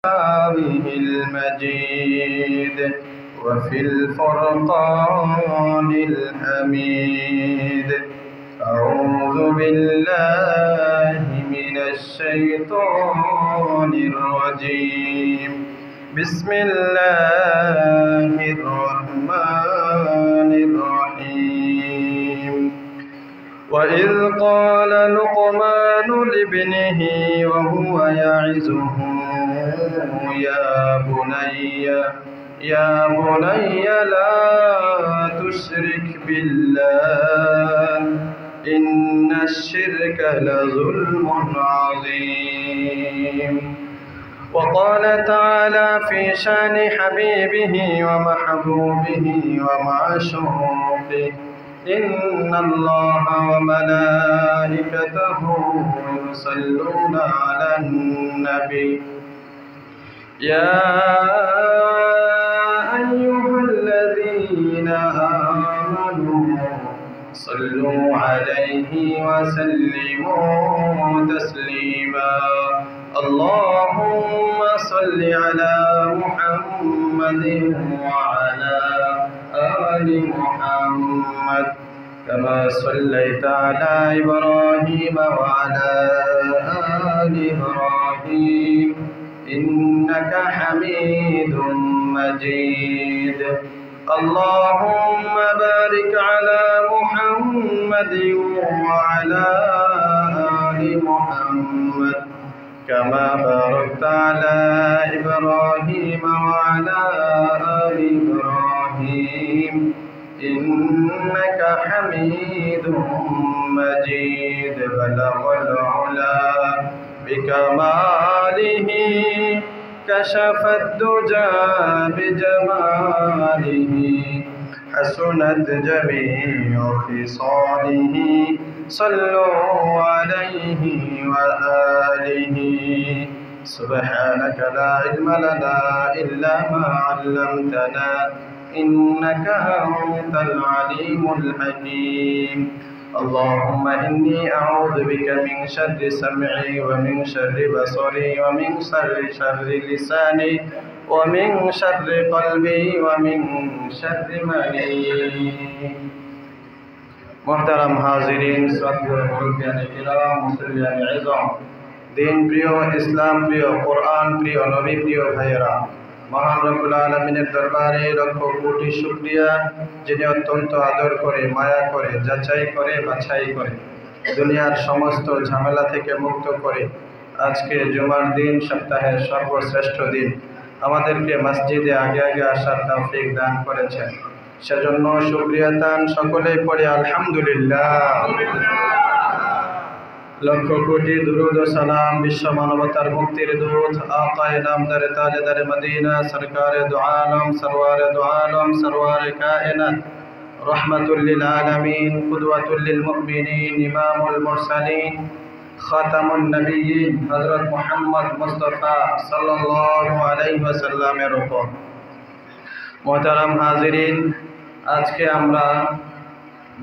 كتابه المجيد وفي الفرقان الحميد. أعوذ بالله من الشيطان الرجيم. بسم الله الرحمن الرحيم. وإذ قال لقمان لابنه وهو يعظه يا بني لا تشرك بالله إن الشرك لظلم عظيم. وقال تعالى في شان حبيبه ومحبوبه ومعشوقه: إن الله وملائكته يصلون على النبي يا أيها الذين آمنوا صلوا عليه وسلموا تسليما. اللهم صل على محمد وعلى آل محمد كما صليت على إبراهيم وعلى آل إبراهيم إنك حميد مجيد. اللهم بارك على محمد وعلى آل محمد كما باركت على إبراهيم وعلى آل إبراهيم إنك حميد مجيد. بلغ العلا بكماله كشف الدجى بجماله حسنت جميع خصاله صلوا عليه وآله. سبحانك لا علم لنا إلا ما علمتنا إنك أنت العليم الحكيم. اللهم إني أعوذ بك من شر سمعي ومن شر بصري ومن شر لساني ومن شر قلبي ومن شر مني. محترم হাজিরিন, শ্রদ্ধেয় মুরব্বিয়ানে কিরাম, মুসল্লিয়ানে ইজম, দিন প্রিয়, ইসলাম প্রিয়, কোরআন প্রিয়, নবী প্রিয় ভাইয়েরা, মহান রব্বুল আলামিনের দরবারে লক্ষ কোটি শুকরিয়া, যিনি অত্যন্ত আদর করে, মায়া করে, যাচাই করে, বাছাই করে, দুনিয়ার সমস্ত ঝামেলা থেকে মুক্ত করে আজকে জুমার দিন, সপ্তাহের সর্বশ্রেষ্ঠ দিন, আমাদেরকে মসজিদে আগে আগে আসার তৌফিক দান করেছেন। সেজন্য শুকরিয়া দান সকলেই পড়ে আলহামদুলিল্লাহ। লক্ষ কোটি দুরূদ ও সালাম বিশ্ব মানবতার মুক্তির দূত আকায়ে নামদারে তাজদারে মদিনা সরকারে দু আলম সরওয়ারে দু আলম সরওয়ারে কায়নাত রহমাতুল লিল আলামিন কুদওয়াতুল লিল মুমিনিন ইমামুল মুরসালিন খাতামুন নবিয়্যিন হযরত মুহাম্মদ মুস্তাফা সাল্লাল্লাহু আলাইহি ওয়াসাল্লামের উপর। মুহতারাম হাজিরিন, আজকে আমরা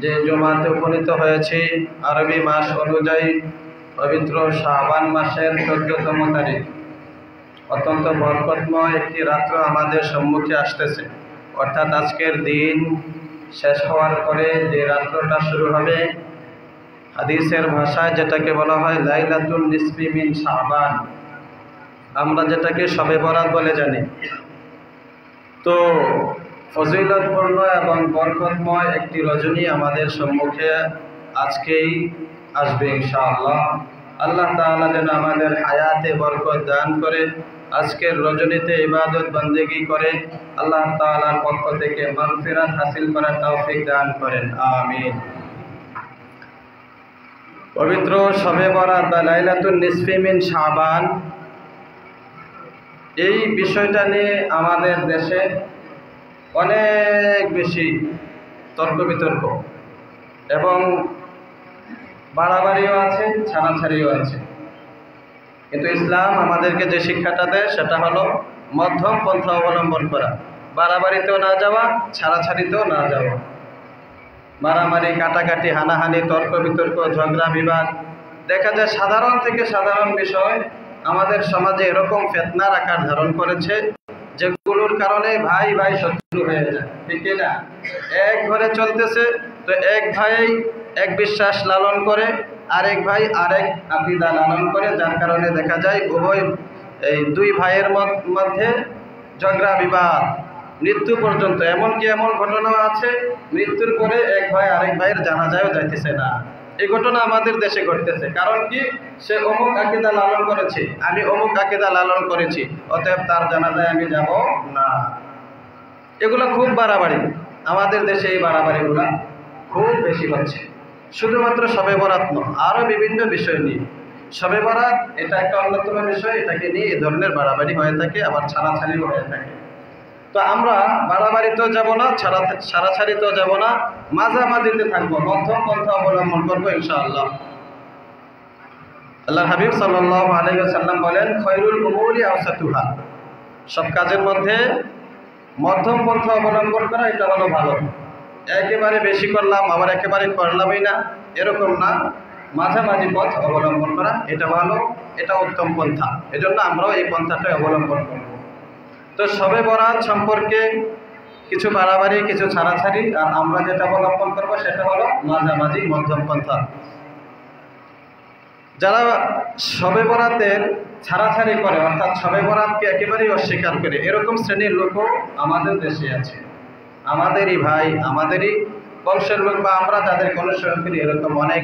যে জুমাতে উপনীত হয়েছি আরবি মাস অনুযায়ী পবিত্র শাবান মাসের 14তম তারিখ, অত্যন্ত বরকতময় একটি রাত্র আমাদের সম্মুখে আসতেছে। অর্থাৎ আজকের দিন শেষ হওয়ার পরে যে রাত্রটা শুরু হবে, হাদিসের ভাষায় যেটাকে বলা হয় লাইলাতুন নিসফি মিন শাবান, আমরা যেটাকে শবে বরাত বলে জানি। তো ফজিলতপূর্ণ এবং বরকতময় একটি রজনী আমাদের সম্মুখে আজকেই আসবে ইনশাআল্লাহ। আল্লাহ তাআলা যেন আমাদের হায়াতে বরকত দান করে, আজকের রজনীতে ইবাদত বন্দেগী করে আল্লাহ তাআলার পক্ষ থেকে মাগফিরাত হাসিল করার তৌফিক দান করেন, আমিন। পবিত্র শবে বরাত বা লাইলাতুন নিসফি মিন শাবান, এই বিষয়টা নিয়ে আমাদের দেশে অনেক বেশি তর্ক বিতর্ক এবং বাড়াবাড়িও আছে, ছাড়াছাড়িও আছে। কিন্তু ইসলাম আমাদেরকে যে শিক্ষাটা দেয় সেটা হলো মধ্যম পন্থা অবলম্বন করা, বাড়াবাড়িতেও না যাওয়া, ছাড়াছাড়িতেও না যাওয়া। মারামারি, কাটাকাটি, হানাহানি, তর্ক বিতর্ক, ঝগড়া বিবাদ দেখা যায় সাধারণ থেকে সাধারণ বিষয় আমাদের সমাজে এরকম ফিতনার আকার ধারণ করেছে যেগুলোর কারণে ভাই ভাই শত্রু হয়ে যায়, ঠিক না? এক ঘরে চলতেছে তো এক ভাই এক বিশ্বাস লালন করে, আরেক ভাই আরেক আকীদা লালন করে, যার কারণে দেখা যায় উভয় এই দুই ভাইয়ের মধ্যে ঝগড়া বিবাদ মৃত্যু পর্যন্ত। এমনকি এমন ঘটনা আছে মৃত্যুর পরে এক ভাই আরেক ভাইয়ের জানাজায়ও যাইতেছে না। এই ঘটনা আমাদের দেশে ঘটতেছে। কারণ কি? সে অমুক আকীদা লালন করেছে, আমি অমুক আকীদা লালন করেছি, অতএব তার জানাজায় আমি যাব না। এগুলো খুব বাড়াবাড়ি, আমাদের দেশে এই বাড়াবাড়িগুলো খুব বেশি হচ্ছে। শুধুমাত্র শবে বরাত নয়, আরও বিভিন্ন বিষয় নিয়ে। শবে বরাত এটা একটা অন্যতম বিষয়, এটাকে নিয়ে এই ধরনের বাড়াবাড়ি হয়ে থাকে, আবার ছাড়াছাড়িও হয়ে থাকে। তো আমরা বাড়াবাড়িতেও যাব না, ছাড়াছাড়িতেও যাব না, মাঝামাঝিতে থাকবো, মধ্যম পন্থা অবলম্বন করবো ইনশাআল্লাহ। আল্লাহ হাবিব সাল্লাল্লাহু আলাইহি ওয়াসাল্লাম বলেন, খয়রুল উমুরি আওসাতুহা, সব কাজের মধ্যে মধ্যম পন্থা অবলম্বন করা এটা হলো ভালো। একেবারে বেশি করলাম আবার একেবারে করলামই না, এরকম না, মাঝামাঝি পথ অবলম্বন করা এটা ভালো, এটা উত্তম পন্থা। এজন্য আমরাও এই পন্থাটাই অবলম্বন করব। তো শবে বরাত সম্পর্কে কিছু বাড়াবাড়ি কিছু ছাড়াছাড়ি, আর আমরা যেটা অবলম্বন করবো সেটা হলো মাঝামাঝি মধ্যম পন্থা। যারা শবে বরাতের ছাড়াছাড়ি করে, অর্থাৎ শবে বরাতকে একেবারেই অস্বীকার করে, এরকম শ্রেণীর লোকও আমাদের দেশে আছে। আমাদেরই ভাই, আমাদেরই বংশের লোক, বা আমরা যাদেরকে অনুসরণ করি, এরকম অনেক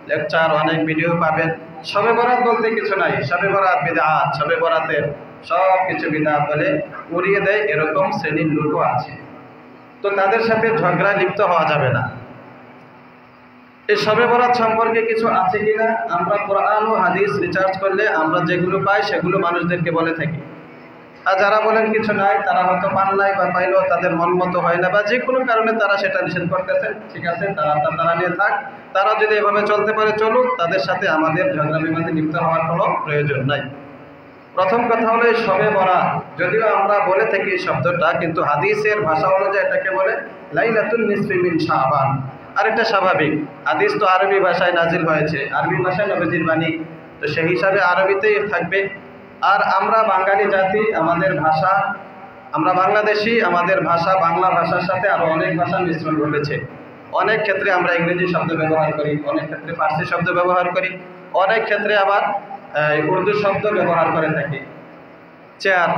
লেকচার অনেক ভিডিও পাবেন। শবে বরাত বলতে কিছু নাই, শবে বরাত বিদআত, শবে বরাতের সব কিছু বিদআত বলে উড়িয়ে দেয়, এরকম শ্রেণীর লোকও আছে। তো তাদের সাথে ঝগড়া লিপ্ত হওয়া যাবে না। এই শবে বরাত সম্পর্কে কিছু আছে কিনা আমরা কোরআন ও হাদিস রিসার্চ করলে আমরা যেগুলো পাই সেগুলো মানুষদেরকে বলে থাকি। আর যারা বলেন কিছু নাই, তারা হয়তো পান নাই বা পাইলেও তাদের মন মতো হয় না, বা যে কোনো কারণে তারা সেটা নিষেধ করতেছেন, ঠিক আছে, তারা নিয়ে থাক। তারা যদি এভাবে চলতে পারে চলুক, তাদের সাথে আমাদের ঝগড়া বিবাদে লিপ্ত হওয়ার কোনো প্রয়োজন নাই। প্রথম কথা হলো এই শবে বরাত, যদিও আমরা বলে থাকি শব্দটা, কিন্তু হাদিসের ভাষা অনুযায়ী এটাকে বলে লাইলাতুন নিসফি মিন শাবান। আর এটা স্বাভাবিক, হাদিস তো আরবি ভাষায় নাজিল হয়েছে, আরবি ভাষায় নবীজির বাণী, তো সেই হিসাবে আরবিতেই থাকবে। আর আমরা বাঙালি জাতি, আমাদের ভাষা, আমরা বাংলাদেশি, আমাদের ভাষা বাংলা ভাষার সাথে আরও অনেক ভাষা মিশ্রণ ঘটেছে। অনেক ক্ষেত্রে আমরা ইংরেজি শব্দ ব্যবহার করি, অনেক ক্ষেত্রে ফার্সি শব্দ ব্যবহার করি, অনেক ক্ষেত্রে আবার উর্দু শব্দ ব্যবহার করে থাকি। চেয়ার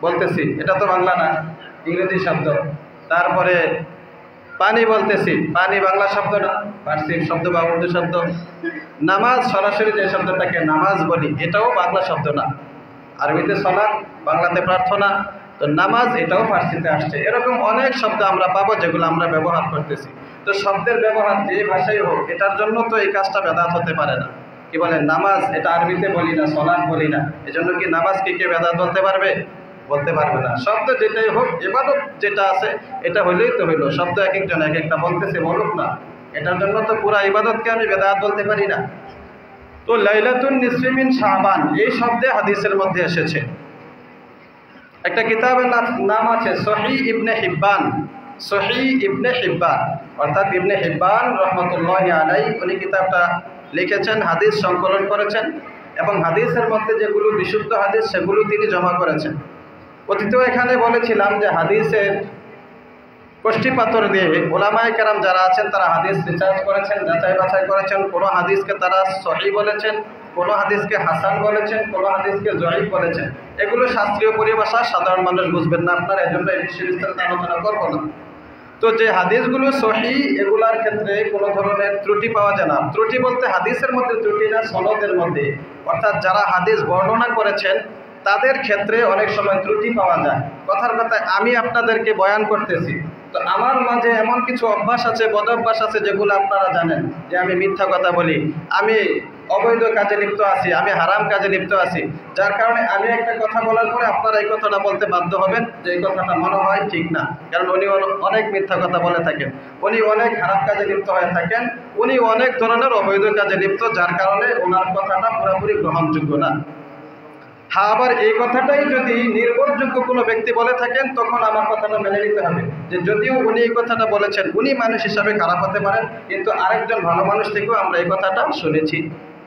বলতেছি, এটা তো বাংলা না, ইংরেজি শব্দ। তারপরে পানি বলতেছি, পানি বাংলা শব্দ না, ফার্সি শব্দ বা উর্দু শব্দ। নামাজ, সরাসরি যে শব্দটাকে নামাজ বলি, এটাও বাংলা শব্দ না, আরবিতে সালাত, বাংলাতে প্রার্থনা। তো নামাজ এটাও ফার্সিতে আসছে। এরকম অনেক শব্দ আমরা পাবো যেগুলো আমরা ব্যবহার করতেছি। তো শব্দের ব্যবহার যে ভাষাই হোক, এটার জন্য তো এই কাজটা বেদাত হতে পারে না। কি বলে, নামাজ এটা আরবিতে বলি না, সালাত বলি না, এজন্য কি নামাজকে কে বেদাত বলতে পারবে? বলতে পারবে না। শব্দ যেটাই হোক, ইবাদত যেটা আছে এটা হইলেই তো হইলো। শব্দ এক একজন এক একটা বলতেছে, বলুক না, এটার জন্য তো পুরা ইবাদতকে আমি বেদাত বলতে পারি না। তো লাইলাতুন নিসফি মিন শাবান এই শব্দে হাদিসের মধ্যে এসেছে। একটা কিতাবের নাম আছে সহিহ ইবনে হিব্বান, সহিহ ইবনে হিব্বান, অর্থাৎ ইবনে হিব্বান রহমতুল্লাহি আলাইহি উনি কিতাবটা লিখেছেন, হাদিস সংকলন করেছেন, এবং হাদিসের মধ্যে যেগুলো বিশুদ্ধ হাদিস সেগুলো তিনি জমা করেছেন। অতীতেও এখানে বলেছিলাম যে হাদিসের কষ্টি পাথর দিয়ে ওলামায়ে কেরাম যারা আছেন তারা হাদিস রিসার্চ করেছেন, যাচাই বাছাই করেছেন। কোনো হাদিসকে তারা সহিহ বলেছেন, কোনো হাদিসকে হাসান বলেছেন, কোনো হাদিসকে জয়ীফ বলেছেন। এগুলো শাস্ত্রীয় পরিভাষা, সাধারণ মানুষ বুঝবেন না আপনারা, এজন্য এই বিষয়ে বিস্তারিত আলোচনা করবো না। তো যে হাদিসগুলো সহিহ, এগুলার ক্ষেত্রে কোনো ধরনের ত্রুটি পাওয়া যায় না। ত্রুটি বলতে হাদিসের মধ্যে ত্রুটি না, সনদের মধ্যে, অর্থাৎ যারা হাদিস বর্ণনা করেছেন তাদের ক্ষেত্রে অনেক সময় ত্রুটি পাওয়া যায়। কথার কথায় আমি আপনাদেরকে বয়ান করতেছি, তো আমার মাঝে এমন কিছু অভ্যাস আছে, বদ অভ্যাস আছে, যেগুলো আপনারা জানেন যে আমি মিথ্যা কথা বলি, আমি অবৈধ কাজে লিপ্ত আছি, আমি হারাম কাজে লিপ্ত আছি, যার কারণে আমি একটা কথা বলার পরে আপনারা এই কথাটা বলতে বাধ্য হবেন যে এই কথাটা মনে হয় ঠিক না, কারণ উনি অনেক মিথ্যা কথা বলে থাকেন, উনি অনেক খারাপ কাজে লিপ্ত হয়ে থাকেন, উনি অনেক ধরনের অবৈধ কাজে লিপ্ত, যার কারণে ওনার কথাটা পুরোপুরি গ্রহণযোগ্য না। হ্যাঁ, আবার এই কথাটাই যদি নির্ভরযোগ্য কোনো ব্যক্তি বলে থাকেন তখন আমার কথাটা মেনে নিতে হবে, যে যদিও উনি এই কথাটা বলেছেন, উনি মানুষ হিসাবে খারাপ হতে পারেন, কিন্তু আরেকজন ভালো মানুষ থেকেও আমরা এই কথাটা শুনেছি।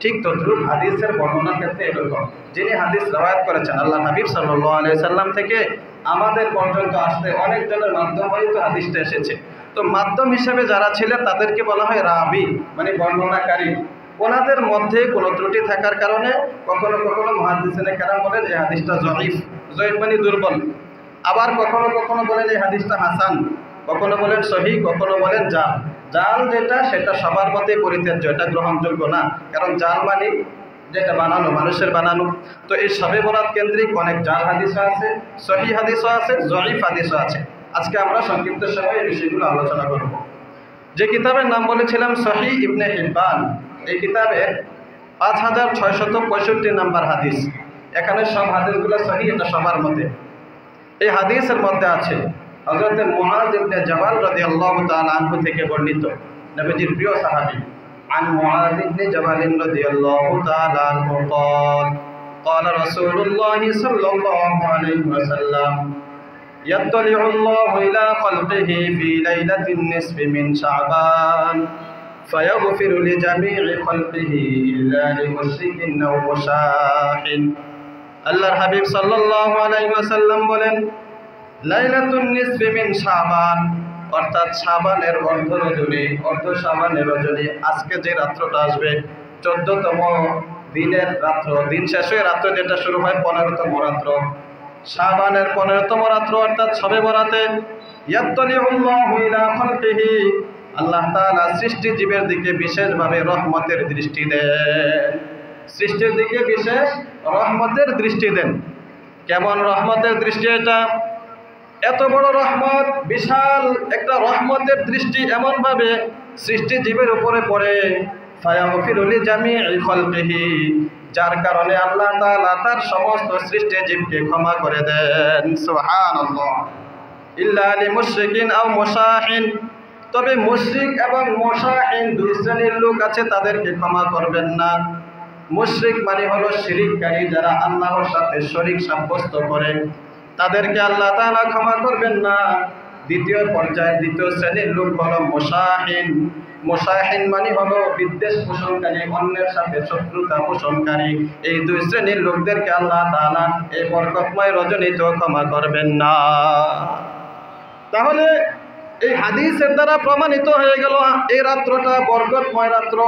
ঠিক তদ্রূপ হাদিসের বর্ণনার ক্ষেত্রে এরকম, যিনি হাদিস রওয়ায়াত করেছেন আল্লাহ হাবিব সাল্লাল্লাহু আলাইহি সাল্লাম থেকে আমাদের পর্যন্ত আসতে অনেকজনের মাধ্যম হয়ে তো হাদিসটা এসেছে। তো মাধ্যম হিসেবে যারা ছিলেন তাদেরকে বলা হয় রাবি, মানে বর্ণনাকারী। ওনাদের মধ্যে কোনো ত্রুটি থাকার কারণে কখনো কখনো মুহাদ্দিসিনে কেরাম বলেন এই হাদিসটা জয়ীফ, জয়ীফ মানে দুর্বল। আবার কখনো কখনো বলেন এই হাদিসটা হাসান, কখনো বলেন সহিহ, কখনো বলেন জাল। জাল যেটা সেটা সবার মতে পরিত্যাজ্য, এটা গ্রহণযোগ্য না, কারণ জাল মানে যেটা বানানো, মানুষের বানানো। তো এই শবে বরাত কেন্দ্রিক অনেক জাল হাদিসও আছে, সহিহ হাদিসও আছে, জয়ীফ হাদিসও আছে। আজকে আমরা সংক্ষিপ্ত সময়ে এই বিষয়গুলো আলোচনা করব। যে কিতাবের নাম বলেছিলাম সহিহ ইবনে হিব্বান, এই কিতাবের 5665 নাম্বার হাদিস। এখানে সব হাদিসগুলো সহিহ, এটা সবার মতে। এই হাদিসের মধ্যে আছে হযরত মুআয ইবনে জাবাল রাদিয়াল্লাহু তাআলা আনহু থেকে বর্ণিত, নবীজির প্রিয় সাহাবী। عن معاذ بن جبل رضي الله تعالى عنه قال قال رسول الله صلى الله عليه وسلم يطلع الله إلى خلقه في ليلة النصف من شعبان فيغفر لجميع خلقه إلا لمشرك أو مشاح। আল্লাহর হাবিব সাল্লাল্লাহু আলাইহি ওয়াসাল্লাম বলেন, লাইলাতুন নিসফি মিন শাবান, অর্থাৎ শাবানের অর্ধ রজনী, অর্ধ শাবানের রজনী, আজকে যে রাত্রটা আসবে 14তম দিনের রাত্র, দিন শেষ হয়ে রাত্র যেটা শুরু হয় 15তম রাত্র, শাবানের 15তম রাত্র অর্থাৎ শবে বরাতে ইয়াত্তালিউল্লাহু ইলা খালকিহি, আল্লাহ তাআলা সৃষ্টি জীবের দিকে বিশেষভাবে রহমতের দৃষ্টি দেন, সৃষ্টির দিকে বিশেষ রহমতের দৃষ্টি দেন। কেমন রহমতের দৃষ্টি এটা? এত বড় রহমত, বিশাল একটা রহমতের দৃষ্টি এমনভাবে সৃষ্টি জীবের উপরে পড়ে, ফায়াগফিরু লিজামিই খালকিহি, যার কারণে আল্লাহ তাআলা তার সমস্ত সৃষ্টি জীবকে ক্ষমা করে দেন। সুবহানাল্লাহ। ইল্লা লিমুশরিকিন আও মুশাহিন, তবে মুশরিক এবং মুশাহিন দুই শ্রেণীর লোক আছে, তাদেরকে ক্ষমা করবেন না। মুশরিক মানে হলো শিরিককারী, যারা আল্লাহর সাথে শরীক সাব্যস্ত করে, তাদেরকে আল্লাহ তাআলা ক্ষমা করবেন না। দ্বিতীয় পর্যায়ে দ্বিতীয় শ্রেণীর লোক হলো মুশাহিন। মুশাহিন মানে হলো বিদ্বেষ পোষণকারী, অন্যের সাথে শত্রুতা পোষণকারী। এই দুই শ্রেণীর লোকদেরকে আল্লাহ তাআলা এই বরকতময় রজনীতেও ক্ষমা করবেন না। তাহলে এই হাদিসের দ্বারা প্রমাণিত হয়ে গেল এই রাত্রটা বরকতময় রাত্র,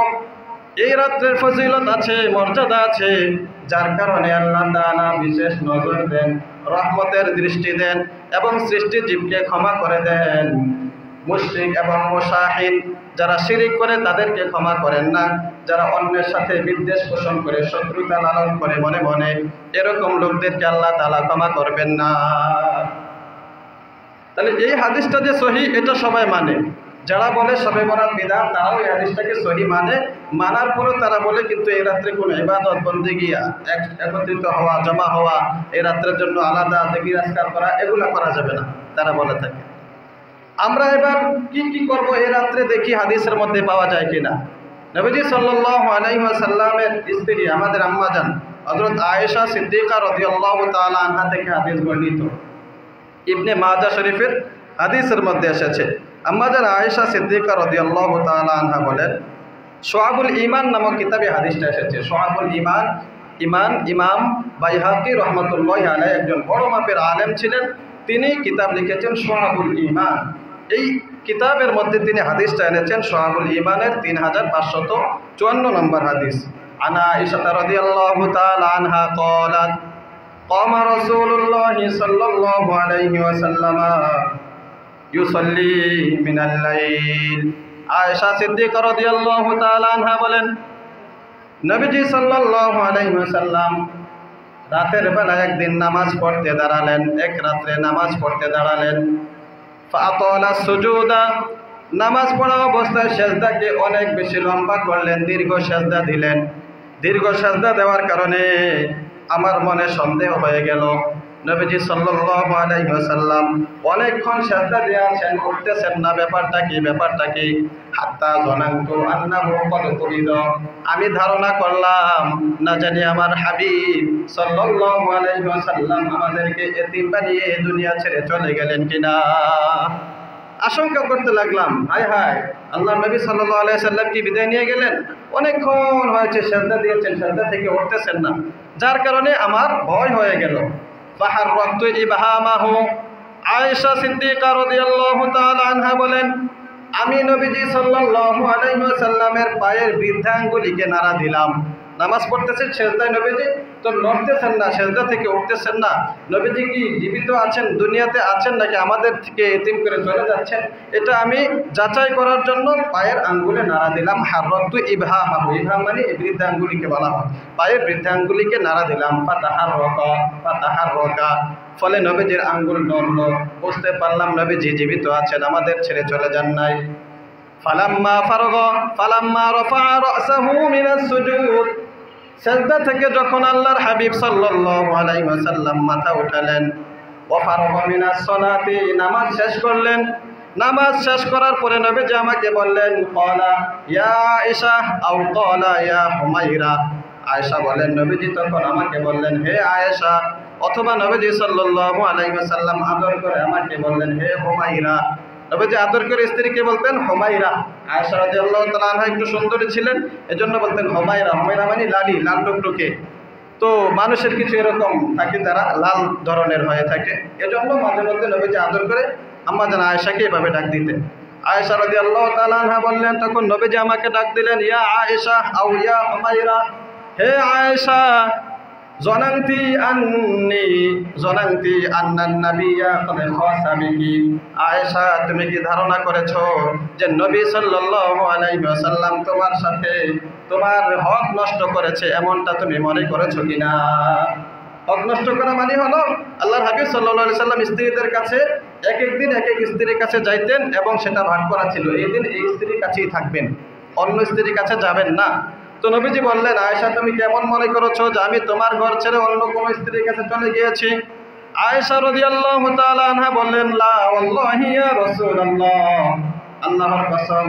এই রাত্রের ফজিলত আছে, মর্যাদা আছে, যার কারণে আল্লাহ তাআলা বিশেষ নজর দেন, রহমতের দৃষ্টি দেন এবং সৃষ্টি জীবকে ক্ষমা করে দেন। মুশরিক এবং মুশাহিন যারা শিরিক করে তাদেরকে ক্ষমা করেন না, যারা অন্যের সাথে বিদ্বেষ পোষণ করে, শত্রুতা লালন করে মনে মনে, এরকম লোকদেরকে আল্লাহ তাআলা ক্ষমা করবেন না। তাহলে এই হাদিসটা যে সহিহ, এটা সবাই মানে। যারা বলে শবে বরাত বিদআত, তারাও এই হাদিসটাকে সহিহ মানে। মানার পরও তারা বলে কিন্তু এই রাত্রে কোনো ইবাদত বন্দেগী একত্রিত হওয়া, জমা হওয়া, এই রাত্রের জন্য আলাদা জিকির আজকার করা, এগুলো করা যাবে না, তারা বলে থাকে। আমরা এবার কি কি করব এই রাত্রে, দেখি হাদিসের মধ্যে পাওয়া যায় কিনা। নবীজি সাল্লাল্লাহু আলাইহি ওয়াসাল্লামের স্ত্রী আমাদের আম্মা জান হযরত আয়েশা সিদ্দিকা রাদিয়াল্লাহু তাআলা আনহা থেকে হাদিস বর্ণিত, ইবনে মাজাহ শরীফের হাদিসের মধ্যে এসেছে। আম্মা জান আয়েশা সিদ্দিকা রাদিয়াল্লাহু তাআলা আনহা বলেন, শুআবুল ঈমান নামক কিতাবে হাদিসটা এসেছে। শুআবুল ঈমান, ইমাম বাইহাকি রহমাতুল্লাহি আলাইহি একজন বড় মাপের আলেম ছিলেন, তিনি কিতাব লিখেছেন শুআবুল ঈমান। এই কিতাবের মধ্যে তিনি হাদিসটা এনেছেন শুআবুল ঈমানের 3554 নম্বর হাদিস। আনা আয়েশা রাদিয়াল্লাহু তাআলা আনহা ক্বালাত قام رسول الله صلى الله عليه وسلم يصلي من الليل। আয়েশা সিদ্দিকা রাদিয়াল্লাহু তাআলা আনহা বলেন, নবীজি সাল্লাল্লাহু আলাইহি ওয়াসাল্লাম রাতের বেলা একদিন নামাজ পড়তে দাঁড়ালেন, এক রাত্রে নামাজ পড়তে দাঁড়ালেন। ফাতালা সুজুদা, নামাজ পড়া অবস্থায় সেজদাকে অনেক বেশি লম্বা করলেন, দীর্ঘ সেজদা দিলেন। দীর্ঘ সেজদা দেওয়ার কারণে আমার মনে সন্দেহ হয়ে গেল, নবীজি সাল্লাল্লাহু আলাইহি ওয়াসাল্লাম অনেকক্ষণ সেজদা দিয়ে আছেন, উঠতেছেন না, ব্যাপারটা কি? হাত্তা জানান্তু আন্নাহু ক্বাদ কুবিদ, আমি ধারণা করলাম না জানি আমার হাবিব সাল্লাল্লাহু আলাইহি ওয়াসাল্লাম আমাদেরকে এতিম বানিয়ে দুনিয়া ছেড়ে চলে গেলেন কিনা। আশঙ্কা করতে লাগলাম, হায় হায়, আল্লাহ নবী সাল্লাল্লাহু আলাইহি সাল্লাম কি বিদায় নিয়ে গেলেন? অনেকক্ষণ হয়েছে সেজদা দিয়েছেন, সেজদা থেকে উঠতেছেন না, যার কারণে আমার ভয় হয়ে গেল। ফাহাররাতু ইবহামাহু, আয়েশা সিদ্দিকা রাদিয়াল্লাহু তাআলা আনহা বলেন, আমি নবীজি সাল্লাল্লাহু আলাইহি ওয়াসাল্লামের পায়ের বৃদ্ধাঙ্গুলিকে নাড়া দিলাম। নামাজ পড়তেছে সেজদায় নবীজি, তো নড়তেছেন না, সেজদা থেকে উঠতেছেন না। নবীজি কি জীবিত আছেন, দুনিয়াতে আছেন, নাকি আমাদের থেকে এতিম করে চলে যাচ্ছেন? এটা আমি যাচাই করার জন্য পায়ের আঙ্গুলে নাড়া দিলাম। হাররাতু ইবহামাহু, ইবহাম মানে এই বৃদ্ধাঙ্গুলিকে বলা হয়, পায়ের বৃদ্ধাঙ্গুলিকে নাড়া দিলাম। ফাতাহাররাকা, ফলে নবীজির আঙ্গুল নড়ল, বুঝতে পারলাম নবীজি জীবিত আছেন, আমাদের ছেড়ে চলে যান নাই। ফালাম্মা রাফা রাসাহু মিনাস সুজুদ, সেজদা থেকে যখন আল্লাহর হাবিব সাল্লাল্লাহু আলাইহি ওয়াসাল্লাম মাথা উঠালেন, ওয়া ফারাগা মিনাস সালাতি, নামাজ শেষ করলেন। নামাজ শেষ করার পরে নবীজি আমাকে বললেন, ক্বালা ইয়া আয়েশা আও ক্বালা ইয়া হুমায়রা। আয়েশা বলেন, নবীজি তখন আমাকে বললেন, হে আয়েশা, অথবা নবীজি সাল্লাল্লাহু আলাইহি ওয়াসাল্লাম আদর করে আমাকে বললেন, হে হুমায়রা। নবীজি আদর করে স্ত্রীকে বলতেন হুমায়রা। আয়েশা রাদিয়াল্লাহু তাআলা আনহা একটু সুন্দরী ছিলেন, এজন্য বলতেন হুমায়রা। হুমায়রা মানে লালি, লাল টুকটুকে। তো মানুষের কিছু এরকম থাকে, তারা লাল ধরনের হয়ে থাকে, এজন্য মাঝে মধ্যে নবীজি আদর করে আম্মা জান আয়েশাকে এভাবে ডাক দিতেন। আয়েশা রাদিয়াল্লাহু তাআলা আনহা বললেন, তখন নবীজি আমাকে ডাক দিলেন, ইয়া আয়েশা আও ইয়া হুমায়রা, হে আয়েশা, জনান্তি আন্নান নাবিয়্যা ক্বাদ খাসা বিকি। আয়েশা, তুমি কি ধারণা করেছো যে নবী সাল্লাল্লাহু আলাইহি ওয়াসাল্লাম তোমার সাথে তোমার হক নষ্ট করেছে, এমনটা তুমি মনে করেছো কিনা? হক নষ্ট করা মানে হলো, আল্লাহর হাবিব সাল্লাল্লাহু আলাইহি ওয়াসাল্লাম স্ত্রীদের কাছে এক এক দিন এক এক স্ত্রীর কাছে যাইতেন এবং সেটা ভাগ করা ছিল, এই দিন এই স্ত্রীর কাছেই থাকবেন, অন্য স্ত্রীর কাছে যাবেন না। তো নবীজি বললেন, আয়েশা, তুমি কেমন মনে করেছো যে আমি তোমার ঘর ছেড়ে অন্য কোনো স্ত্রীর কাছে চলে গিয়েছি? আয়েশা রাদিয়াল্লাহু তাআলা আনহা বললেন, লা ওয়াল্লাহি ইয়া রাসূলুল্লাহ, আল্লাহর কসম,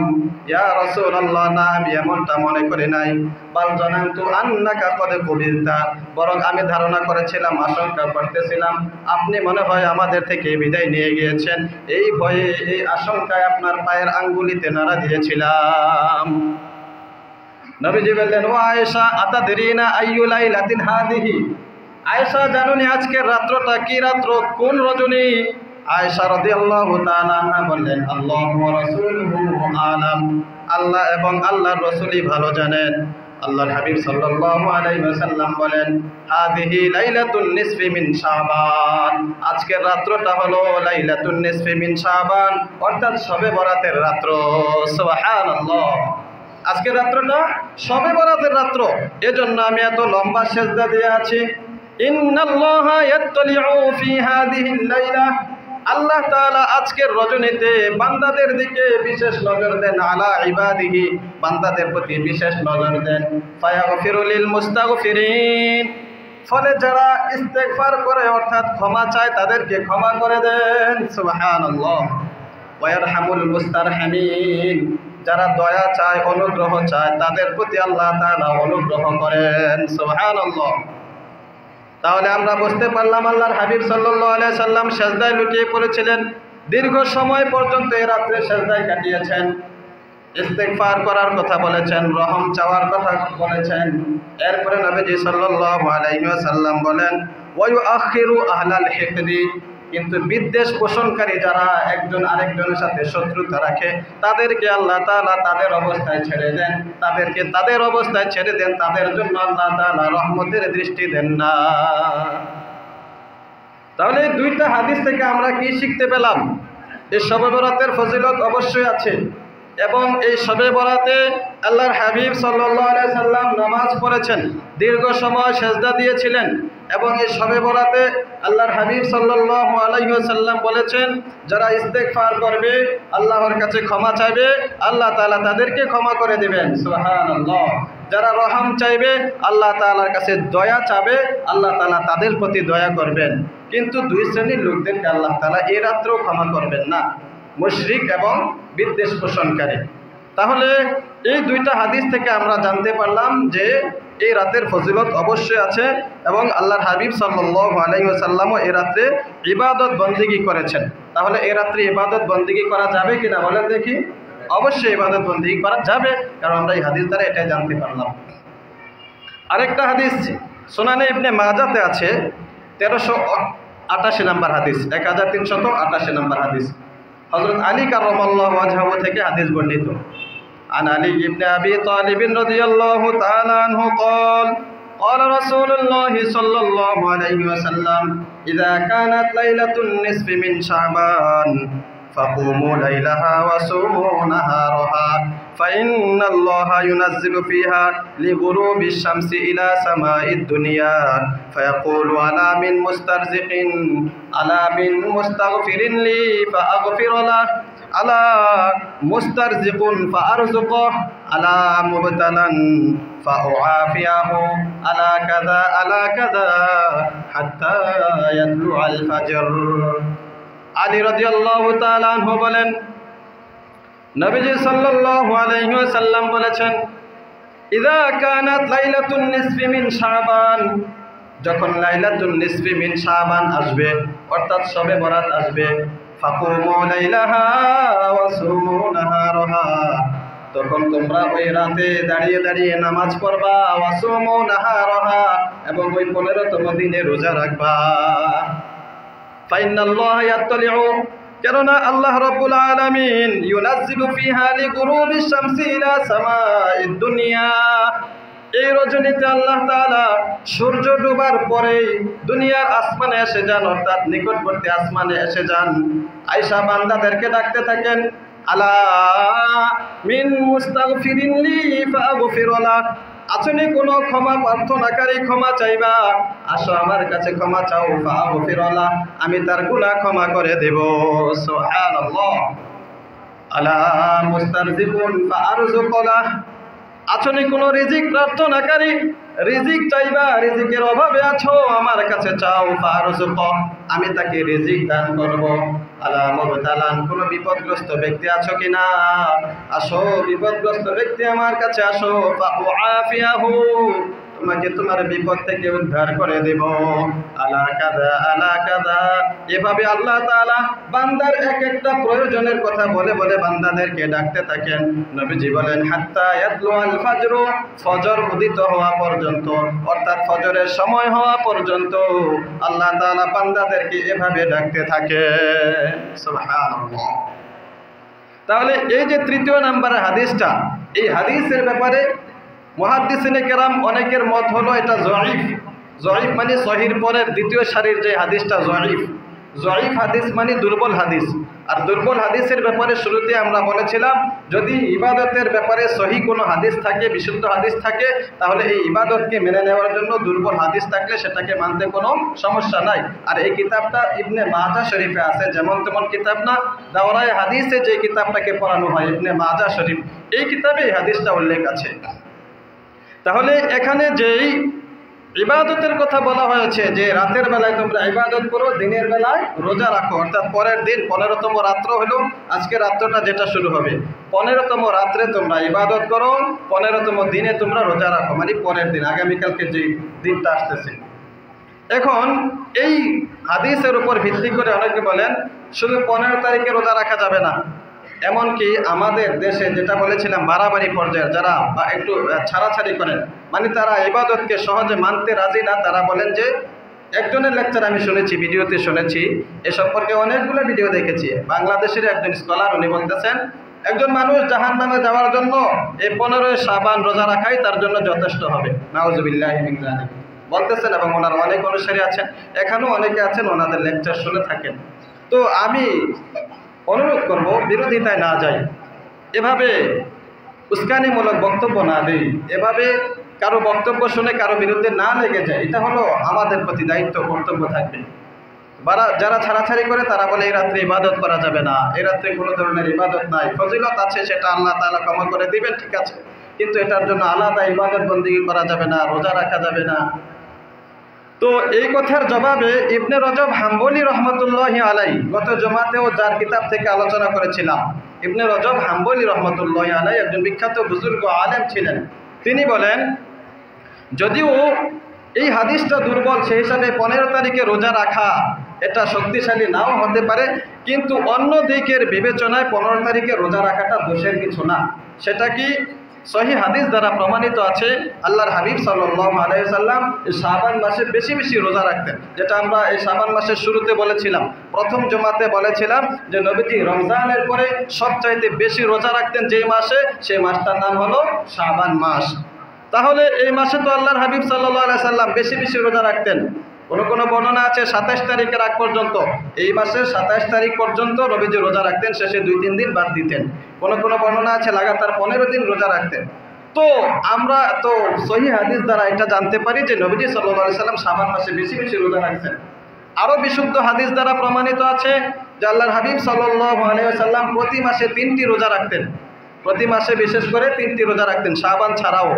ইয়া রাসূলুল্লাহ, না, আমি এমনটা মনে করি নাই। বাল জানান্তু আন্নাকা ক্বাদ কুবিলতা, বরং আমি ধারণা করেছিলাম, আশঙ্কা করতেছিলাম, আপনি মনে হয় আমাদের থেকে বিদায় নিয়ে গিয়েছেন। এই ভয়ে, এই আশঙ্কায় আপনার পায়ের আঙ্গুলিতে নাড়া দিয়েছিলাম। নবীজি বললেন, ও আয়েশা, আতাদরিনা আইয়ু লাইলাতিন হাদিহি, আয়েশা, জানুনি আজকের রাত্রটা কি রাত্র, কোন রজনী? আয়েশা রাদিয়াল্লাহু তাআলা আনহা বললেন, আল্লাহু ওয়া রাসূলুহু আলাম, আল্লাহ এবং আল্লাহর রাসূলই ভালো জানেন। আল্লাহর হাবিব সাল্লাল্লাহু আলাইহি ওয়াসাল্লাম বলেন, হাদিহি লাইলাতুন নিসফি মিন শাবান, আজকের রাত্রটা হলো লাইলাতুন নিসফি মিন শাবান, অর্থাৎ শবে বরাতের রাত্র। সুবহানাল্লাহ, আজকের রাত্রটা শবে বরাতের রাত্র, এজন্য আমি এত লম্বা সেজদা দিয়ে আছি। ইন্নাল্লাহা ইয়াত্তালিউ ফি হাদিহিল লাইলা, আল্লাহ তাআলা আজকের রজনীতে বান্দাদের দিকে বিশেষ নজর দেন, আলা ইবাদিহি, বান্দাদের প্রতি বিশেষ নজর দেন। ফায়াগফিরু লিল মুস্তাগফিরিন, ফলে যারা ইস্তেগফার করে অর্থাৎ ক্ষমা চায় তাদেরকে ক্ষমা করে দেন। সুবহানাল্লাহ। ওয়া ইয়ারহামুল মুস্তারহামিন, যারা দয়া চায়, অনুগ্রহ চায়, তাদের প্রতি আল্লাহ তাআলা অনুগ্রহ করেন। সুবহানাল্লাহ। তাহলে আমরা বুঝতে পারলাম আল্লাহর হাবিব সাল্লাল্লাহু আলাইহি সাল্লাম সেজদায় লুটিয়ে পড়েছিলেন, দীর্ঘ সময় পর্যন্ত এই রাত্রে সেজদায় কাটিয়েছেন, ইস্তেগফার করার কথা বলেছেন, রহম চাওয়ার কথা বলেছেন। এরপরে নবীজি সাল্লাল্লাহু আলাইহি ওয়াসাল্লাম বলেন, ওয়া ইউআখিরু আহলাল হিকদি, কিন্তু বিদ্বেষ পোষণকারী যারা একজন আরেকজনের সাথে শত্রুতা রাখে, তাদেরকে আল্লাহ তাআলা তাদের অবস্থায় ছেড়ে দেন, তাদের অবস্থায় ছেড়ে দেন, তাদের জন্য আল্লাহ তাআলা রহমতের দৃষ্টি দেন না। তাহলে এই দুইটা হাদিস থেকে আমরা কি শিখতে পেলাম? এই শবে বরাতের ফজিলত অবশ্যই আছে, এবং এই শবে বরাতে আল্লাহর হাবিব সাল্লাল্লাহু আলাইহি সাল্লাম নামাজ পড়েছেন, দীর্ঘ সময় সেজদা দিয়েছিলেন, এবং এই শবে বরাতে আল্লাহর হাবিব সাল্লাল্লাহু আলাইহি ওয়াসাল্লাম বলেছেন, যারা ইস্তেগফার করবে, আল্লাহর কাছে ক্ষমা চাইবে, আল্লাহ তাআলা তাদেরকে ক্ষমা করে দেবেন। সুবহানাল্লাহ। যারা রহম চাইবে, আল্লাহ তাআলার কাছে দয়া চাবে, আল্লাহ তাআলা তাদের প্রতি দয়া করবেন। কিন্তু দুই শ্রেণীর লোকদেরকে আল্লাহ তাআলা এই রাত্রেও ক্ষমা করবেন না, মুশরিক এবং বিদ্বেষ পোষণকারী। তাহলে এই দুইটা হাদিস থেকে আমরা জানতে পারলাম যে এই রাতের ফজিলত অবশ্যই আছে এবং আল্লাহর হাবিব সাল্লাল্লাহু আলাইহি ওয়াসাল্লামও এই রাতে ইবাদত বন্দেগী করেছেন। তাহলে এই রাত্রে ইবাদত বন্দেগী করা যাবে কিনা বলেন দেখি? অবশ্যই ইবাদত বন্দেগী করা যাবে, কারণ আমরা এই হাদিস দ্বারা এটাই জানতে পারলাম। আরেকটা হাদিস সুনানে ইবনে মাজাতে আছে 1388 নম্বর হাদিস, 1388 নম্বর হাদিস, হযরত আলী কাররামাল্লাহু ওয়াজহাহু থেকে হাদিস বর্ণিত। عن علي بن أبي طالب رضي الله تعالى عنه قال قال رسول الله صلى الله عليه وسلم إذا كانت ليلة النصف من شعبان فقوموا ليلها وصوموا نهارها فإن الله ينزل فيها لغروب الشمس إلى سماء الدنيا فيقول ألا من مسترزق ألا من مستغفر لي فأغفر له ألا مسترزق فأرزقه ألا مبتلا فأعافيه ألا كذا حتى يطلع الفجر। আলী রাদিয়াল্লাহু তাআলা আনহু বলেন, নবীজি সাল্লাল্লাহু আলাইহি ওয়াসাল্লাম বলেছেন, ইযা কানাত লাইলাতুন নিসফি মিন শাবান, যখন লাইলাতুন নিসফি মিন শাবান আসবে অর্থাৎ শবে বরাত আসবে, ফাকুমু লাইলাহা ওয়া সুমু নাহারাহা, তখন তোমরা ওই রাতে দাঁড়িয়ে দাঁড়িয়ে নামাজ পড়বা, ওয়া সুমু নাহারাহা, এবং ওই 15তম দিনে রোজা রাখবা। ফাইনাল্লাহ ইয়াত্তালিউ, কেননা আল্লাহ রাব্বুল আলামিন ইউনাজ্জিলু ফিহা লিগুরুবিশ শামসি ইলা সামাইদ দুনিয়া, এই রজনীতে আল্লাহ তাআলা সূর্য ডোবার পরেই দুনিয়ার আসমানে এসে যান, অর্থাৎ নিকটবর্তী আসমানে এসে যান। আয়েশা বান্দাদেরকে ডাকতে থাকেন, আলা মিন মুস্তাগফিরিন লি ফাগফির লাহ, আসলে কোনো ক্ষমা প্রার্থনাকারী ক্ষমা চাইবা, আসো আমার কাছে ক্ষমা চাও, ফাগফির লাহ, আমি তার গুনাহ ক্ষমা করে দেব। সুবহানাল্লাহ। আলা মুস্তারজিকুন ফাআরযুক লাহ, আসলে কোনো রিজিক প্রার্থনাকারী, রিজিক চাইবা, রিজিকের অভাবে আছো, আমার কাছে চাও, ফাআরযুক, আমি তাকে রিজিক দান করব। আলা মুবতালান, কোনো বিপদগ্রস্ত ব্যক্তি আছো কিনা, আসো বিপদগ্রস্ত ব্যক্তি আমার কাছে আসো, ফাউআফিয়াহু, তোমাকে তোমার বিপদ থেকে উদ্ধার করে দেব। আলা কাদা, এভাবে আল্লাহ তাআলা বান্দার এক একটা প্রয়োজনের কথা বলে বলে বান্দাদেরকে ডাকতে থাকেন। নবীজি বলেন, হাত্তা ইয়াতলুআল ফাজর, ফজর উদিত হওয়া পর্যন্ত, অর্থাৎ ফজরের সময় হওয়া পর্যন্ত আল্লাহ তাআলা বান্দাদেরকে এভাবে ডাকতে থাকে। সুবহানাল্লাহ। তাহলে এই যে তৃতীয় নাম্বার হাদিসটা, এই হাদিসের ব্যাপারে মুহাদ্দিসিনে কেরাম অনেকের মত হলো এটা জয়ীফ। জয়ীফ মানে সহির পরের দ্বিতীয় সারির যে হাদিসটা জয়ীফ। জয়ীফ হাদিস মানে দুর্বল হাদিস। আর দুর্বল হাদিসের ব্যাপারে শুরুতে আমরা বলেছিলাম, যদি ইবাদতের ব্যাপারে সহি কোনো হাদিস থাকে, বিশুদ্ধ হাদিস থাকে, তাহলে এই ইবাদতকে মেনে নেওয়ার জন্য দুর্বল হাদিস থাকলে সেটাকে মানতে কোনো সমস্যা নাই। আর এই কিতাবটা ইবনে মাজাহ শরীফে আছে, যেমন তেমন কিতাব না, দাওরায়ে হাদিসে যে কিতাবটাকে পড়ানো হয় ইবনে মাজাহ শরীফ, এই কিতাবে এই হাদিসটা উল্লেখ আছে। তাহলে এখানে যেই ইবাদতের কথা বলা হয়েছে যে রাতের বেলায় তোমরা ইবাদত করো, দিনের বেলায় রোজা রাখো, অর্থাৎ পরের দিন 15তম রাত্র হলো আজকে রাত্রটা যেটা শুরু হবে, 15তম রাত্রে তোমরা ইবাদত করো, 15তম দিনে তোমরা রোজা রাখো, মানে পরের দিন, আগামীকালকে যে দিনটা আসতেছে। এখন এই হাদিসের উপর ভিত্তি করে অনেকে বলেন শুধু 15 তারিখে রোজা রাখা যাবে না, এমনকি আমাদের দেশে যেটা বলেছিলাম বাড়াবাড়ি পর্যায়ের যারা একটু ছাড়াছাড়ি করেন, মানে তারা ইবাদতকে সহজে মানতে রাজি না, তারা বলেন যে, একজনের লেকচার আমি শুনেছি, ভিডিওতে শুনেছি, এ সম্পর্কে অনেকগুলো ভিডিও দেখেছি, বাংলাদেশের একজন স্কলার, উনি বলতেছেন একজন মানুষ জাহান্নামে যাওয়ার জন্য এই 15 শাবান রোজা রাখাই তার জন্য যথেষ্ট হবে। নাউজুবিল্লাহি মিন যালিক বলতেছেন, এবং ওনার অনেক অনুসারী আছেন, এখানেও অনেকে আছেন, ওনাদের লেকচার শুনে থাকেন। তো আমি অনুরোধ করব বিরোধিতায় না যাই, এভাবে উস্কানিমূলক বক্তব্য না দিই, এভাবে কারো বক্তব্য শুনে কারো বিরুদ্ধে না লেগে যায়, এটা হলো আমাদের প্রতি দায়িত্ব, কর্তব্য থাকবে। যারা ছাড়াছাড়ি করে তারা বলে এই রাত্রে ইবাদত করা যাবে না, এই রাত্রে কোনো ধরনের ইবাদত নাই, ফজিলত আছে সেটা আল্লাহ তাআলা ক্ষমা করে দিবেন, ঠিক আছে, কিন্তু এটার জন্য আলাদা ইবাদত বন্দেগী করা যাবে না, রোজা রাখা যাবে না। তো এই কথার জবাবে ইবনে রজব হাম্বলি রহমতুল্লাহি আলাইহি গত জমাতেও যার কিতাব থেকে আলোচনা করেছিলাম, ইবনে রজব হাম্বলি রহমতুল্লাহি আলাইহি একজন বিখ্যাত বুজুর্গ আলেম ছিলেন। তিনি বলেন, যদিও এই হাদিসটা দুর্বল, সেই হিসাবে 15 তারিখে রোজা রাখা এটা শক্তিশালী নাও হতে পারে, কিন্তু অন্য দিকের বিবেচনায় 15 তারিখে রোজা রাখাটা দোষের কিছু না। সেটা কি? সহিহ হাদিস দ্বারা প্রমাণিত আছে, আল্লাহর হাবিব সাল্লাল্লাহু আলাইহি সাল্লাম শাবান মাসে বেশি বেশি রোজা রাখতেন, যেটা আমরা এই শাবান মাসের শুরুতে বলেছিলাম, প্রথম জমাতে বলেছিলাম যে নবীজি রমজানের পরে সবচাইতে বেশি রোজা রাখতেন যেই মাসে, সেই মাসটার নাম হলো শাবান মাস। তাহলে এই মাসে তো আল্লাহর হাবিব সাল্লাল্লাহু আলাইহি সাল্লাম বেশি বেশি রোজা রাখতেন। কোনো বর্ণনা আছে 27 তারিখের আগ পর্যন্ত, এই মাসের 27 তারিখ পর্যন্ত নবীজি রোজা রাখতেন, শেষে 2-3 দিন বাদ দিতেন। কোনো বর্ণনা আছে লাগাতার 15 দিন রোজা রাখতেন। তো আমরা তো সহিহ হাদিস দ্বারা এটা জানতে পারি যে নবীজি সাল্লাল্লাহু আলাইহি সাল্লাম শাবান মাসে বেশি বেশি রোজা রাখতেন। আরও বিশুদ্ধ হাদিস দ্বারা প্রমাণিত আছে যে আল্লাহর হাবিব সাল্লাল্লাহু আলাইহি সাল্লাম প্রতি মাসে 3টি রোজা রাখতেন, প্রতি মাসে বিশেষ করে 3টি রোজা রাখতেন, শাবান ছাড়াও।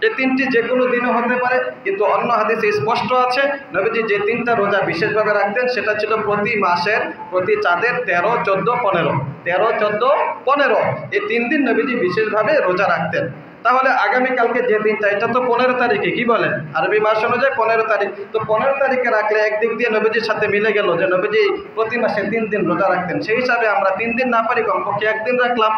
এই 3টি যে কোনো দিনও হতে পারে, কিন্তু অন্য হাদিসে স্পষ্ট আছে নবীজি যে 3টা রোজা বিশেষভাবে রাখতেন সেটা ছিল প্রতি মাসের প্রতি চাঁদের 13, 14, 15, 13, 14, 15 এই 3 দিন নবীজি বিশেষভাবে রোজা রাখতেন। তাহলে আগামীকালকে যে দিনটা, এটা তো 15 তারিখে, কি বলেন, আরবি মাস অনুযায়ী 15 তারিখ, তো 15 তারিখে রাখলে একদিক দিয়ে নবীজির সাথে মিলে গেল যে নবীজি প্রতি মাসে 3 দিন রোজা রাখতেন। সেই হিসাবে আমরা 3 দিন না পারি, কমপক্ষে 1 দিন রাখলাম।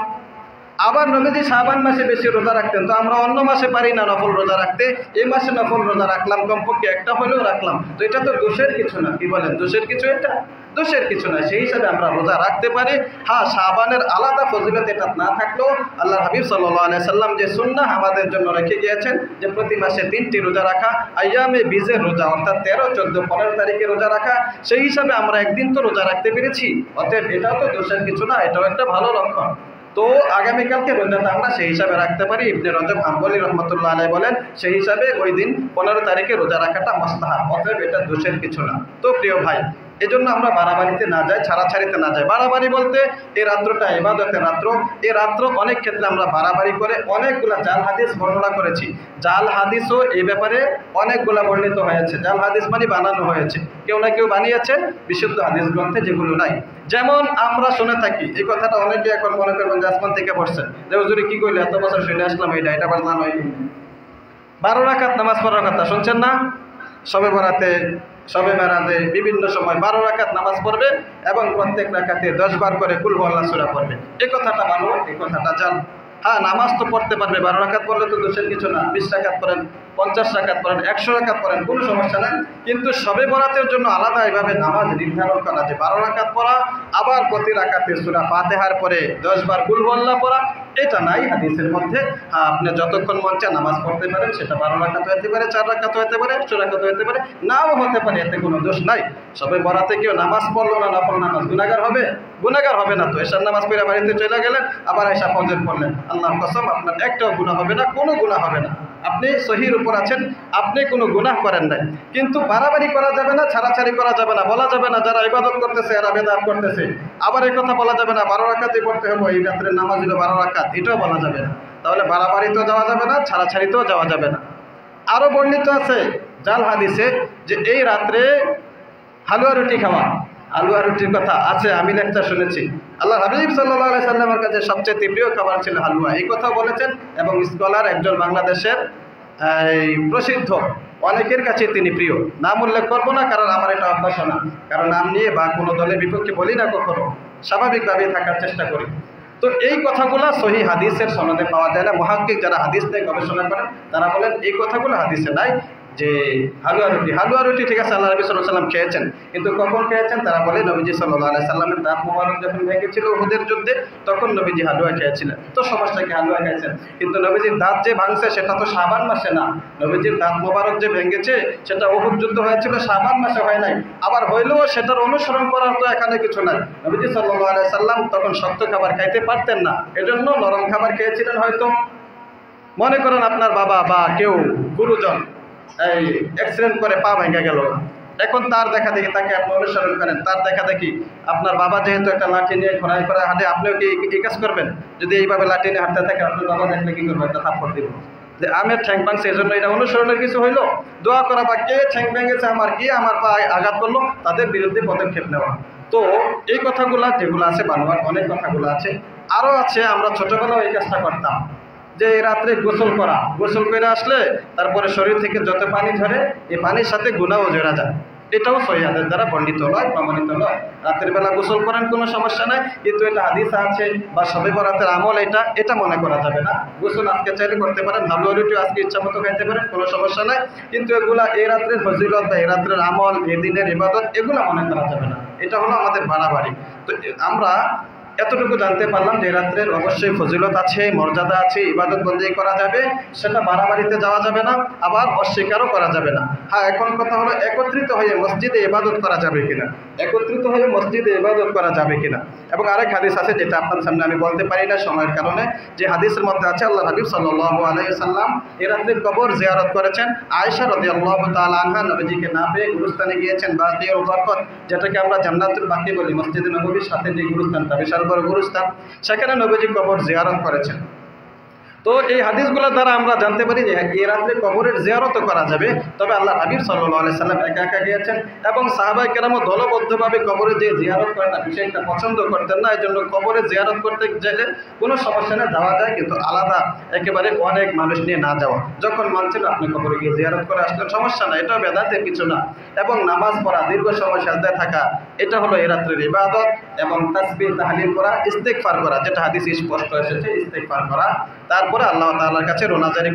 আবার নবীজি শাবান মাসে বেশি রোজা রাখতেন, তো আমরা অন্য মাসে পারি না নফল রোজা রাখতে, এই মাসে নফল রোজা রাখলাম, কমপক্ষে একটা হলেও রাখলাম। তো এটা তো দোষের কিছু না, কি বলেন, দোষের কিছু? এটা দোষের কিছু না, সেই হিসাবে আমরা রোজা রাখতে পারি। হ্যাঁ, শাবানের আলাদা ফজিলত এটা না থাকলেও আল্লাহর হাবিব সাল্লাল্লাহু আলাইহি সাল্লাম যে সুন্নাহ আমাদের জন্য রেখে গিয়েছেন যে প্রতি মাসে 3টি রোজা রাখা, আইয়ামে বীজের রোজা অর্থাৎ 13, 14, 15 তারিখে রোজা রাখা, সেই হিসাবে আমরা একদিন তো রোজা রাখতে পেরেছি। অতএব এটাও তো দোষের কিছু না, এটাও একটা ভালো লক্ষণ। তো আগামীকালকে রোজাটা আমরা সেই হিসাবে রাখতে পারি। ইবনে রজব হাম্বলি রহমতুল্লাহ আলাইহি বলেন সেই হিসাবে ওই দিন 15 তারিখে রোজা রাখাটা মুস্তাহাব, অতএব এটা দোষের কিছু না। তো প্রিয় ভাই, এজন্য আমরা বাড়াবাড়িতে না যাই, ছাড়াছাড়িতে না যাই। বাড়াবাড়ি বলতে এই রাত্রটা ইবাদতের রাত্র, এই রাত্র অনেক ক্ষেত্রে আমরা বাড়াবাড়ি করে অনেকগুলা জাল হাদিস বর্ণনা করেছি। জাল হাদিসও এই ব্যাপারে অনেকগুলা বর্ণিত হয়েছে। জাল হাদিস মানে বানানো হয়েছে, কেউ না কেউ বানিয়েছে বিশুদ্ধ হাদিস গ্রন্থে, যেগুলো নাই। যেমন আমরা শুনে থাকি, এই কথাটা অনেকে এখন মনে করবেন যে আসমান থেকে পড়ছেন, যে হুজুরে কি কইলে এত বছর শুনে আসলাম, এটা বানানো হয়নি। 12 রাকাত নামাজ পড়ার কথা শুনছেন না? শবে বরাতে, শবে মেরাজে বিভিন্ন সময় 12 রাকাত নামাজ পড়বে এবং প্রত্যেক রাকাতে 10 বার করে কুল ওয়াল্লাহ সূরা পড়বে। এই কথাটা ভালো, এই কথাটা জাল। হ্যাঁ, নামাজ তো পড়তে পারবে, 12 রাকাত পড়লে তো দোষের কিছু না। 20 রাকাত পড়েন, 50 রাকাত পড়েন, 100 রাকাত পড়েন, কোনো সমস্যা নেই। কিন্তু শবে বরাতের জন্য আলাদা এভাবে নামাজ নির্ধারণ করা, যে 12 রাকাত পড়া, আবার প্রতি রাকাতে সূরা ফাতিহার পরে 10 বার কুল ওয়াল্লাহ পড়া, এটা নাই হাদিসের মধ্যে। হ্যাঁ, আপনি যতক্ষণ মন চায় নামাজ পড়তে পারেন, সেটা 12 রাকাত হতে পারে, 4 রাকাত হতে পারে, 100 রাকাত হতে পারে, নাও হতে পারে, এতে কোনো দোষ নাই। শবে বরাতে কেউ নামাজ পড়লো না, নফল নামাজ, গুনাহগার হবে? গুনাহগার হবে না তো। এশার নামাজ পড়ে বাড়িতে চলে গেলেন, আবার এশা ফজর পড়লেন, আল্লাহর কসম আপনার একটাও গুনাহ হবে না, কোনো গুনাহ হবে না। আপনি সহির উপর আছেন, আপনি কোনো গুনাহ করেন নাই। কিন্তু বাড়াবাড়ি করা যাবে না, ছাড়াছাড়ি করা যাবে না, বলা যাবে না যারা ইবাদত করতেছে এরা বেদাত করতেছে। আবার এই কথা বলা যাবে না 12 রাকাতই পড়তে হবে, এই রাত্রে নামাজ হলো 12 রাকাত, এটাও বলা যাবে না। তাহলে বাড়াবাড়িতেও যাওয়া যাবে না, ছাড়াছাড়িতেও যাওয়া যাবে না। আরও বর্ণিত আছে জাল হাদিসে যে এই রাত্রে হালুয়া রুটি খাওয়া, হালুয়া রুটির কথা আছে, আমি লেকচার শুনেছি। আল্লাহ হাবিব সাল্লাল্লাহু আলাইহি সাল্লামের কাছে সবচেয়ে প্রিয় খাবার ছিল হালুয়া, এই কথা বলেছেন। এবং স্কলার একজন বাংলাদেশের প্রসিদ্ধ, অনেকের কাছে তিনি প্রিয়। নাম উল্লেখ করবো না, কারণ আমার এটা অভ্যাস না, কারণ নাম নিয়ে বা কোনো দলের বিপক্ষে বলি না কখনো, স্বাভাবিকভাবে থাকার চেষ্টা করি। তো এই কথাগুলো সহিহ হাদিসের সনদে পাওয়া যায় না। মুহাক্কিক যারা হাদিস নিয়ে গবেষণা করেন তারা বলেন এই কথাগুলো হাদিসে নাই। যে হালুয়া রুটি ঠিক আছে, আল্লাহ নবী সাল্লাল্লাহু আলাইহি সাল্লাম খেয়েছেন, কিন্তু কখন খেয়েছেন? তারা বলে নবীজি সাল্লাল্লাহু আলাইহি সাল্লামের দাঁত মোবারক যখন ভেঙেছিল উহুদের যুদ্ধে, তখন নবীজি হালুয়া খেয়েছিলেন। তো সমস্যাকে হালুয়া খেয়েছেন, কিন্তু নবীজির দাঁত যে ভাঙছে সেটা তো শাবান মাসে না। নবীজির দাঁত মোবারক যে ভেঙেছে সেটা উহুদ যুদ্ধ হয়েছিল, শাবান মাসে হয় নাই। আবার হইলেও সেটার অনুসরণ করার তো এখানে কিছু নাই। নবীজি সাল্লাল্লাহু আলাইহি সাল্লাম তখন শক্ত খাবার খাইতে পারতেন না, এজন্য নরম খাবার খেয়েছিলেন হয়তো। মনে করেন আপনার বাবা বা কেউ গুরুজন এই অ্যাক্সিডেন্ট করে পা ভেঙে গেল, এখন তার দেখা দেখি তাকে আপনি অনুসরণ করেন, তার দেখা দেখি আপনার বাবা যেহেতু একটা লাঠি নিয়ে ঘোরায় করে হাঁটে, আপনিও কি এই কাজ করবেন? যদি এইভাবে লাঠি নিয়ে হাঁটতে থাকে, আপনার বাবা দেখলে কি করবেন? একটা থাপ্পড় দিব। যে আমের ঠ্যাং ভাঙছে এই জন্য এটা অনুসরণের কিছু হইলো, দোয়া করা বা কে ঠ্যাং ভেঙেছে আমার, কি আমার পা আঘাত করলো, তাদের বিরুদ্ধে পদক্ষেপ নেওয়া। তো এই কথাগুলা যেগুলো আছে বানোয়ার অনেক কথাগুলো আছে, আরও আছে। আমরা ছোটবেলাও এই কাজটা করতাম যে এই রাত্রে গোসল করা, গোসল করে আসলে তারপরে শরীর থেকে যত পানি ঝরে এই পানির সাথে গুনাহও জড়া যায়। এটাও সহিহ হাদিস দ্বারা বর্ণিত নয়, প্রমাণিত নয়। রাতের বেলা গোসল করেন কোনো সমস্যা নাই, কিন্তু এটা হাদিস আছে বা শবে বরাতের আমল এটা মনে করা যাবে না। গোসল আজকে চাইলে করতে পারেন, হালুয়া রুটি আজকে ইচ্ছা মতো খাইতে পারেন, কোনো সমস্যা নাই, কিন্তু এগুলা এই রাত্রের ফজিলত বা এই রাত্রের আমল, এই দিনের ইবাদত এগুলা মনে করা যাবে না। এটা হলো আমাদের বাড়াবাড়ি। তো আমরা এতটুকু জানতে পারলাম যে রাত্রের অবশ্যই ফজিলত আছে, মর্যাদা আছে, ইবাদত বন্দেগী করা যাবে, সেটা বাড়াবাড়িতে যাওয়া যাবে না, আবার অস্বীকারও করা যাবে না। হ্যাঁ, এখন কথা হলো একত্রিত হয়ে মসজিদে ইবাদত করা যাবে কিনা, একত্রিত হয়ে মসজিদে ইবাদত করা যাবে কিনা। এবং আরেক হাদিস আছে যেটা আপনার সামনে আমি বলতে পারি না সময়ের কারণে, যে হাদিসের মধ্যে আছে আল্লাহ হাবিব সাল্লাল্লাহু আলাইহি সাল্লাম এই রাত্রির কবর জিয়ারত করেছেন। আয়েশা রাদিয়াল্লাহু তাআলা আনহা নবীজিকে না পেয়ে গুরুস্থানে গিয়েছেন, বাকিউল বরকত, যেটাকে আমরা জান্নাতুল বাকি বলি, মসজিদে নববীর সাথে যে গুরুস্থানটা বিশাল বড় গুরুস্থান, সেখানে নবীজি কবর জিয়ারত করেছেন। তো এই হাদিসগুলোর দ্বারা আমরা জানতে পারি যে এই রাত্রে কবরের জিয়ারতও করা যাবে, তবে আল্লাহ হাবিব সাল্লাল্লাহু আলাইহি সাল্লাম একা একা গিয়েছেন এবং সাহাবায়ে কেরামও দলবদ্ধভাবে কবরে যে জিয়ারত করেন না, বিষয়টা পছন্দ করতেন না। এই জন্য কবরে জিয়ারত করতে গেলে কোনো সমস্যা নেই, যাওয়া যায়, কিন্তু আলাদা একেবারে অনেক মানুষ নিয়ে না যাওয়া। যখন মানছিল আপনি কবরে গিয়ে জিয়ারত করে আসলেন, সমস্যা না, এটা বেদাতের কিছু না। এবং নামাজ পড়া, দীর্ঘ সময় সাজদায় থাকা, এটা হলো এই রাত্রের ইবাদত। এবং তাসবিহ তাহলিল করা, ইস্তেগফার করা, যেটা হাদিসে স্পষ্ট এসেছে, ইস্তেগফার করা, তারপরে আল্লাহ তাআলার কাছে রোনাজারি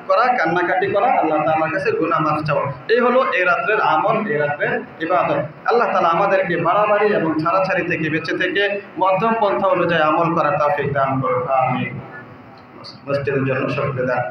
করা, কান্নাকাটি করা, আল্লাহ তাআলার কাছে গুনাহ মাফ চাওয়া, এই হলো এই রাত্রের আমল, এই রাত্রের ইবাদত। আল্লাহ তাআলা আমাদেরকে বাড়াবাড়ি এবং ছাড়াছাড়ি থেকে বেঁচে থেকে মধ্যম পন্থা অনুযায়ী আমল করার তৌফিক দান করুন। আমিন। মসজিদের জন্য সকলে দান।